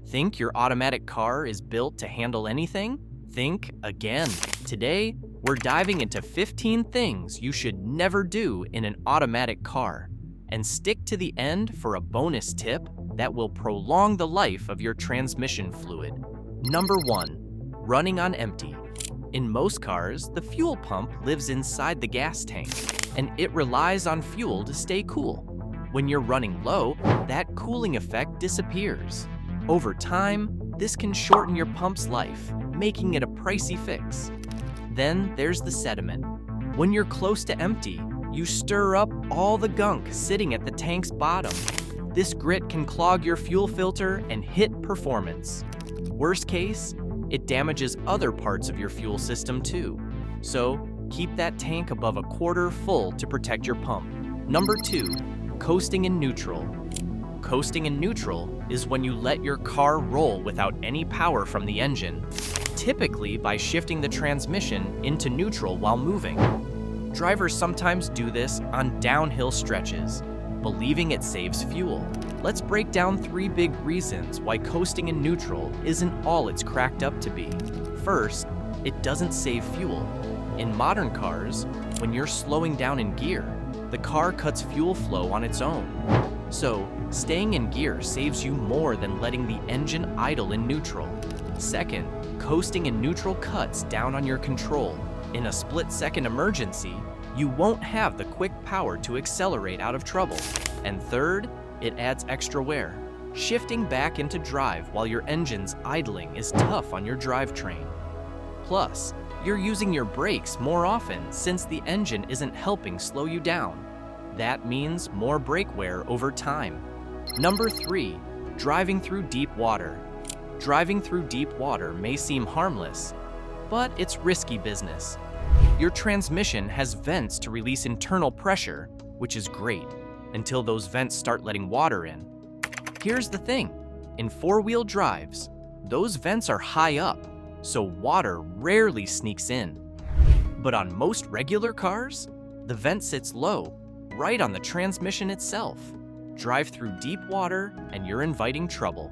Think your automatic car is built to handle anything? Think again. Today, we're diving into 15 things you should never do in an automatic car. And stick to the end for a bonus tip that will prolong the life of your transmission fluid. Number 1, running on empty. In most cars, the fuel pump lives inside the gas tank, and it relies on fuel to stay cool. When you're running low, that cooling effect disappears. Over time, this can shorten your pump's life, making it a pricey fix. Then there's the sediment. When you're close to empty, you stir up all the gunk sitting at the tank's bottom. This grit can clog your fuel filter and hit performance. Worst case, it damages other parts of your fuel system too. So keep that tank above a quarter full to protect your pump. Number 2, coasting in neutral. Coasting in neutral is when you let your car roll without any power from the engine, typically by shifting the transmission into neutral while moving. Drivers sometimes do this on downhill stretches, believing it saves fuel. Let's break down 3 big reasons why coasting in neutral isn't all it's cracked up to be. First, it doesn't save fuel. In modern cars, when you're slowing down in gear, the car cuts fuel flow on its own. So, staying in gear saves you more than letting the engine idle in neutral. Second, coasting in neutral cuts down on your control. In a split-second emergency, you won't have the quick power to accelerate out of trouble. And third, it adds extra wear. Shifting back into drive while your engine's idling is tough on your drivetrain. Plus, you're using your brakes more often since the engine isn't helping slow you down. That means more brake wear over time. Number 3, driving through deep water. Driving through deep water may seem harmless, but it's risky business. Your transmission has vents to release internal pressure, which is great, until those vents start letting water in. Here's the thing, in 4-wheel drives, those vents are high up, so water rarely sneaks in. But on most regular cars, the vent sits low, right on the transmission itself. Drive through deep water and you're inviting trouble.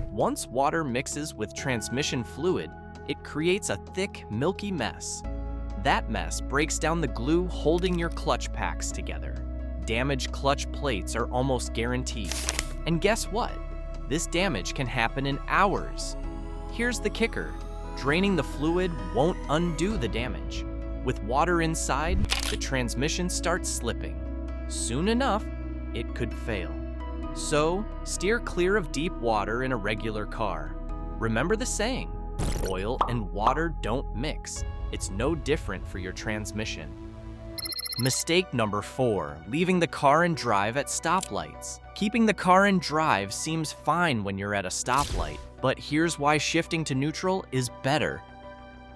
Once water mixes with transmission fluid, it creates a thick, milky mess. That mess breaks down the glue holding your clutch packs together. Damaged clutch plates are almost guaranteed. And guess what? This damage can happen in hours. Here's the kicker. Draining the fluid won't undo the damage. With water inside, the transmission starts slipping. Soon enough, it could fail. So, steer clear of deep water in a regular car. Remember the saying, oil and water don't mix. It's no different for your transmission. Mistake number 4, leaving the car in drive at stoplights. Keeping the car in drive seems fine when you're at a stoplight, but here's why shifting to neutral is better,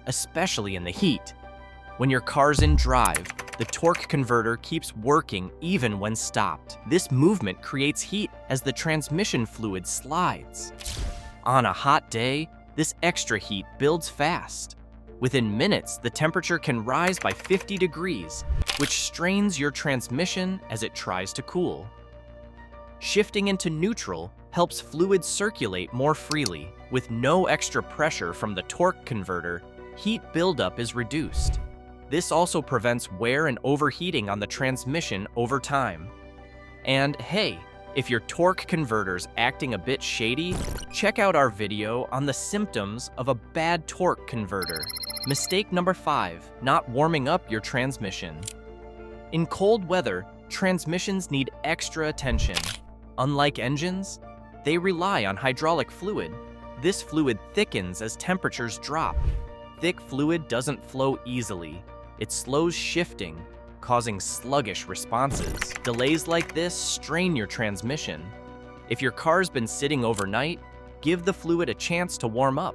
especially in the heat. When your car's in drive, the torque converter keeps working even when stopped. This movement creates heat as the transmission fluid slides. On a hot day, this extra heat builds fast. Within minutes, the temperature can rise by 50 degrees, which strains your transmission as it tries to cool. Shifting into neutral helps fluid circulate more freely. With no extra pressure from the torque converter, heat buildup is reduced. This also prevents wear and overheating on the transmission over time. And hey, if your torque converter's acting a bit shady, check out our video on the symptoms of a bad torque converter. Mistake number 5, not warming up your transmission. In cold weather, transmissions need extra attention. Unlike engines, they rely on hydraulic fluid. This fluid thickens as temperatures drop. Thick fluid doesn't flow easily. It slows shifting, causing sluggish responses. Delays like this strain your transmission. If your car's been sitting overnight, give the fluid a chance to warm up.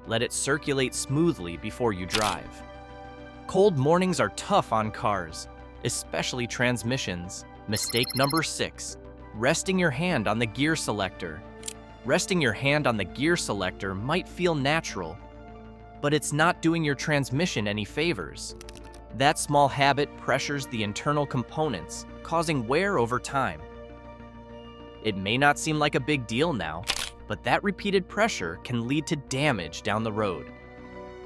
Let it circulate smoothly before you drive. Cold mornings are tough on cars, especially transmissions. Mistake number 6, resting your hand on the gear selector. Resting your hand on the gear selector might feel natural, but it's not doing your transmission any favors. That small habit pressures the internal components, causing wear over time. It may not seem like a big deal now, but that repeated pressure can lead to damage down the road.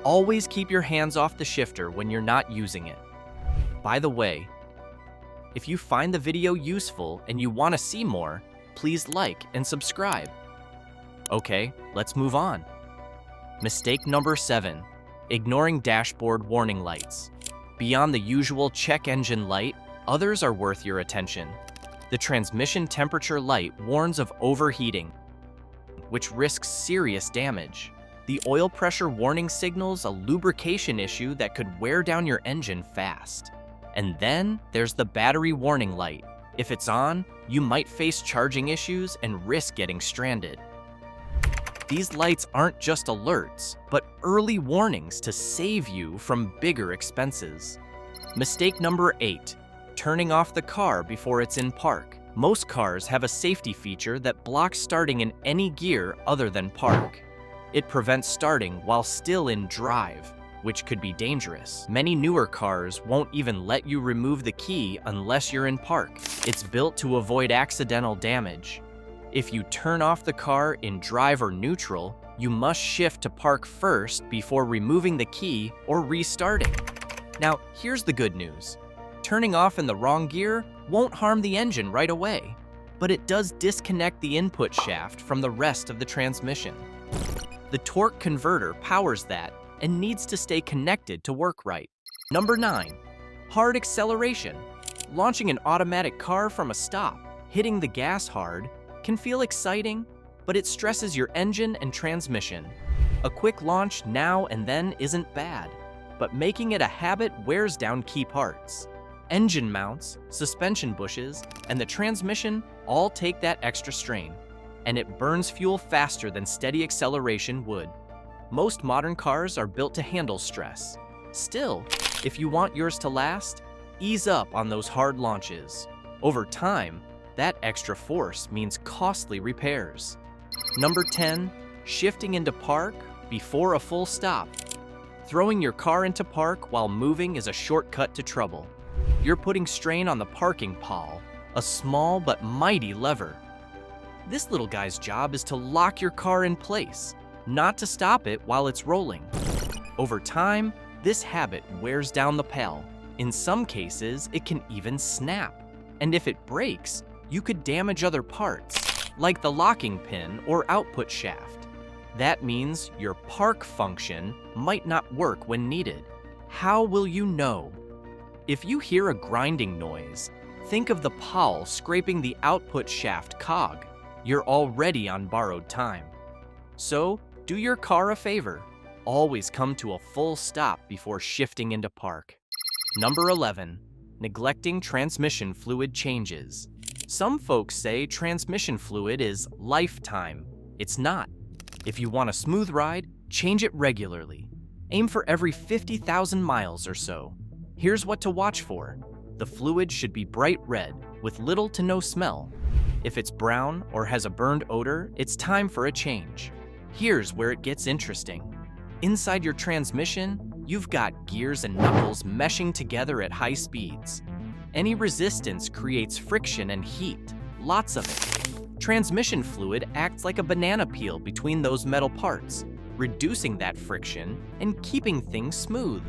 Always keep your hands off the shifter when you're not using it. By the way, if you find the video useful and you want to see more, please like and subscribe. Okay, let's move on. Mistake number 7, ignoring dashboard warning lights. Beyond the usual check engine light, others are worth your attention. The transmission temperature light warns of overheating, which risks serious damage. The oil pressure warning signals a lubrication issue that could wear down your engine fast. And then there's the battery warning light. If it's on, you might face charging issues and risk getting stranded. These lights aren't just alerts, but early warnings to save you from bigger expenses. Mistake number 8, turning off the car before it's in park. Most cars have a safety feature that blocks starting in any gear other than park. It prevents starting while still in drive, which could be dangerous. Many newer cars won't even let you remove the key unless you're in park. It's built to avoid accidental damage. If you turn off the car in drive or neutral, you must shift to park first before removing the key or restarting. Now, here's the good news. Turning off in the wrong gear won't harm the engine right away, but it does disconnect the input shaft from the rest of the transmission. The torque converter powers that and needs to stay connected to work right. Number 9, hard acceleration. Launching an automatic car from a stop, hitting the gas hard, can feel exciting, but it stresses your engine and transmission. A quick launch now and then isn't bad, but making it a habit wears down key parts. Engine mounts, suspension bushes, and the transmission all take that extra strain, and it burns fuel faster than steady acceleration would. Most modern cars are built to handle stress. Still, if you want yours to last, ease up on those hard launches. Over time, that extra force means costly repairs. Number 10, shifting into park before a full stop. Throwing your car into park while moving is a shortcut to trouble. You're putting strain on the parking pawl, a small but mighty lever. This little guy's job is to lock your car in place, not to stop it while it's rolling. Over time, this habit wears down the pawl. In some cases, it can even snap. And if it breaks, you could damage other parts, like the locking pin or output shaft. That means your park function might not work when needed. How will you know? If you hear a grinding noise, think of the pawl scraping the output shaft cog. You're already on borrowed time. So, do your car a favor. Always come to a full stop before shifting into park. Number 11, neglecting transmission fluid changes. Some folks say transmission fluid is lifetime. It's not. If you want a smooth ride, change it regularly. Aim for every 50,000 miles or so. Here's what to watch for. The fluid should be bright red with little to no smell. If it's brown or has a burned odor, it's time for a change. Here's where it gets interesting. Inside your transmission, you've got gears and knuckles meshing together at high speeds. Any resistance creates friction and heat, lots of it. Transmission fluid acts like a banana peel between those metal parts, reducing that friction and keeping things smooth.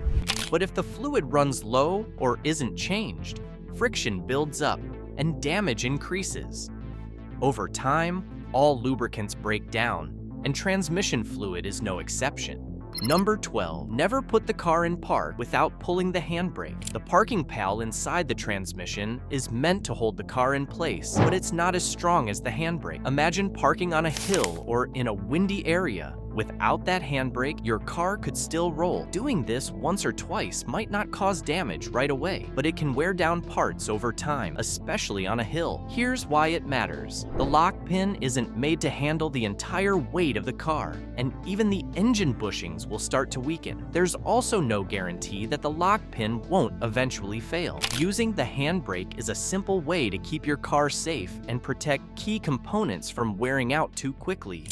But if the fluid runs low or isn't changed, friction builds up and damage increases. Over time, all lubricants break down, and transmission fluid is no exception. Number 12, never put the car in park without pulling the handbrake. The parking pawl inside the transmission is meant to hold the car in place, but it's not as strong as the handbrake. Imagine parking on a hill or in a windy area. Without that handbrake, your car could still roll. Doing this once or twice might not cause damage right away, but it can wear down parts over time, especially on a hill. Here's why it matters. The lock pin isn't made to handle the entire weight of the car, and even the engine bushings will start to weaken. There's also no guarantee that the lock pin won't eventually fail. Using the handbrake is a simple way to keep your car safe and protect key components from wearing out too quickly.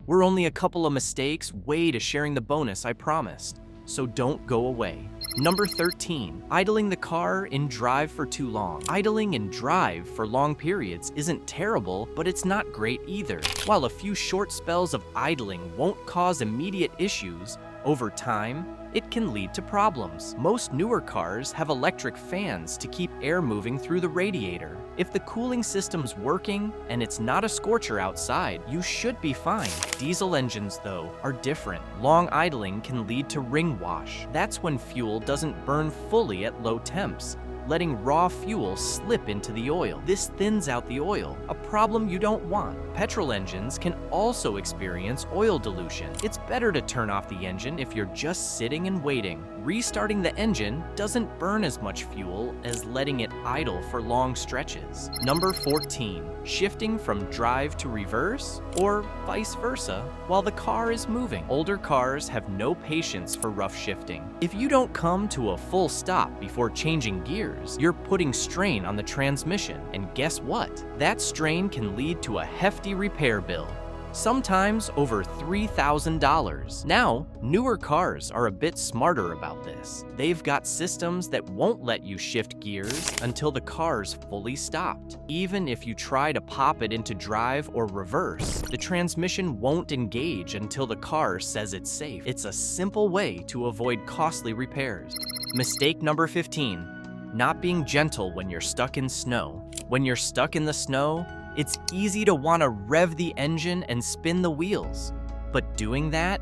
We're only a couple of mistakes way to sharing the bonus I promised, so don't go away. Number 13, idling the car in drive for too long. Idling in drive for long periods isn't terrible, but it's not great either. While a few short spells of idling won't cause immediate issues, over time, it can lead to problems. Most newer cars have electric fans to keep air moving through the radiator. If the cooling system's working and it's not a scorcher outside, you should be fine. Diesel engines, though, are different. Long idling can lead to ring wash. That's when fuel doesn't burn fully at low temps, letting raw fuel slip into the oil. This thins out the oil, a problem you don't want. Petrol engines can also experience oil dilution. It's better to turn off the engine if you're just sitting and waiting. Restarting the engine doesn't burn as much fuel as letting it idle for long stretches. Number 14, shifting from drive to reverse or vice versa while the car is moving. Older cars have no patience for rough shifting. If you don't come to a full stop before changing gears, you're putting strain on the transmission. And guess what? That strain can lead to a hefty repair bill, sometimes over $3,000. Now, newer cars are a bit smarter about this. They've got systems that won't let you shift gears until the car's fully stopped. Even if you try to pop it into drive or reverse, the transmission won't engage until the car says it's safe. It's a simple way to avoid costly repairs. Mistake number 15, not being gentle when you're stuck in snow. When you're stuck in the snow, it's easy to want to rev the engine and spin the wheels, but doing that,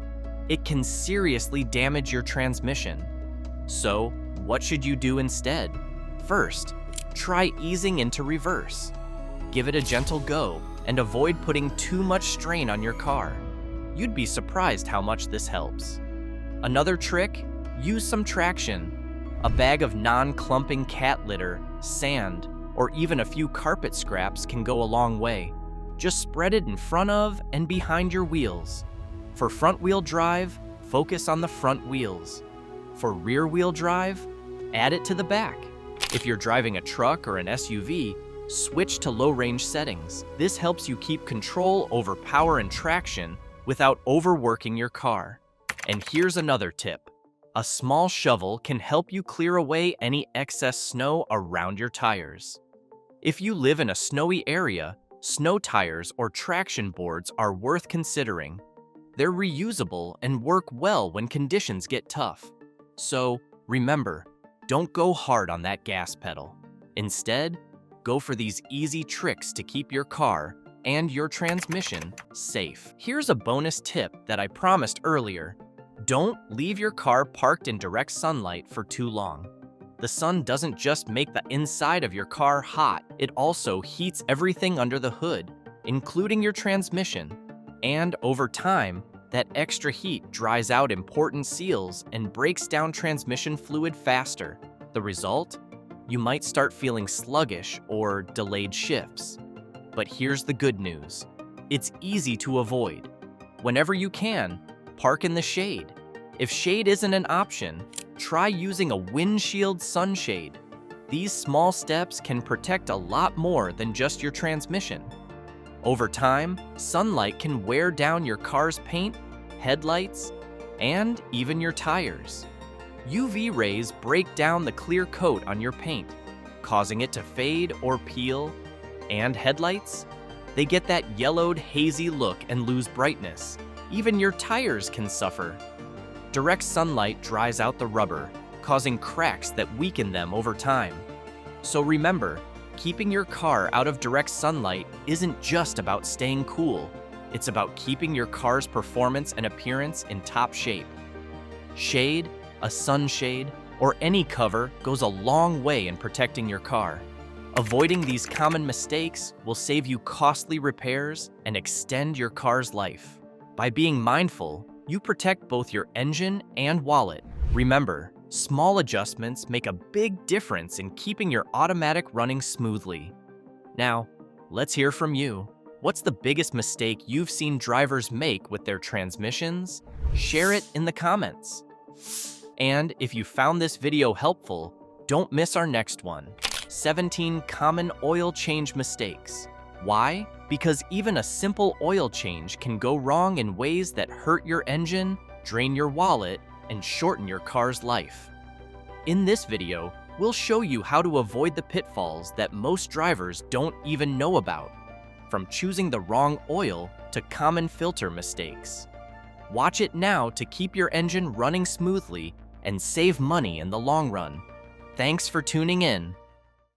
it can seriously damage your transmission. So, what should you do instead? First, try easing into reverse. Give it a gentle go and avoid putting too much strain on your car. You'd be surprised how much this helps. Another trick, use some traction. A bag of non-clumping cat litter, sand, or even a few carpet scraps can go a long way. Just spread it in front of and behind your wheels. For front-wheel drive, focus on the front wheels. For rear-wheel drive, add it to the back. If you're driving a truck or an SUV, switch to low-range settings. This helps you keep control over power and traction without overworking your car. And here's another tip. A small shovel can help you clear away any excess snow around your tires. If you live in a snowy area, snow tires or traction boards are worth considering. They're reusable and work well when conditions get tough. So, remember, don't go hard on that gas pedal. Instead, go for these easy tricks to keep your car and your transmission safe. Here's a bonus tip that I promised earlier. Don't leave your car parked in direct sunlight for too long. The sun doesn't just make the inside of your car hot, it also heats everything under the hood, including your transmission. And over time, that extra heat dries out important seals and breaks down transmission fluid faster. The result? You might start feeling sluggish or delayed shifts. But here's the good news. It's easy to avoid. Whenever you can, park in the shade. If shade isn't an option, try using a windshield sunshade. These small steps can protect a lot more than just your transmission. Over time, sunlight can wear down your car's paint, headlights, and even your tires. UV rays break down the clear coat on your paint, causing it to fade or peel. And headlights? They get that yellowed, hazy look and lose brightness. Even your tires can suffer. Direct sunlight dries out the rubber, causing cracks that weaken them over time. So remember, keeping your car out of direct sunlight isn't just about staying cool. It's about keeping your car's performance and appearance in top shape. Shade, a sunshade, or any cover goes a long way in protecting your car. Avoiding these common mistakes will save you costly repairs and extend your car's life. By being mindful, you protect both your engine and wallet. Remember, small adjustments make a big difference in keeping your automatic running smoothly. Now, let's hear from you. What's the biggest mistake you've seen drivers make with their transmissions? Share it in the comments. And if you found this video helpful, don't miss our next one. 17 common oil change mistakes. Why? Because even a simple oil change can go wrong in ways that hurt your engine, drain your wallet, and shorten your car's life. In this video, we'll show you how to avoid the pitfalls that most drivers don't even know about, from choosing the wrong oil to common filter mistakes. Watch it now to keep your engine running smoothly and save money in the long run. Thanks for tuning in.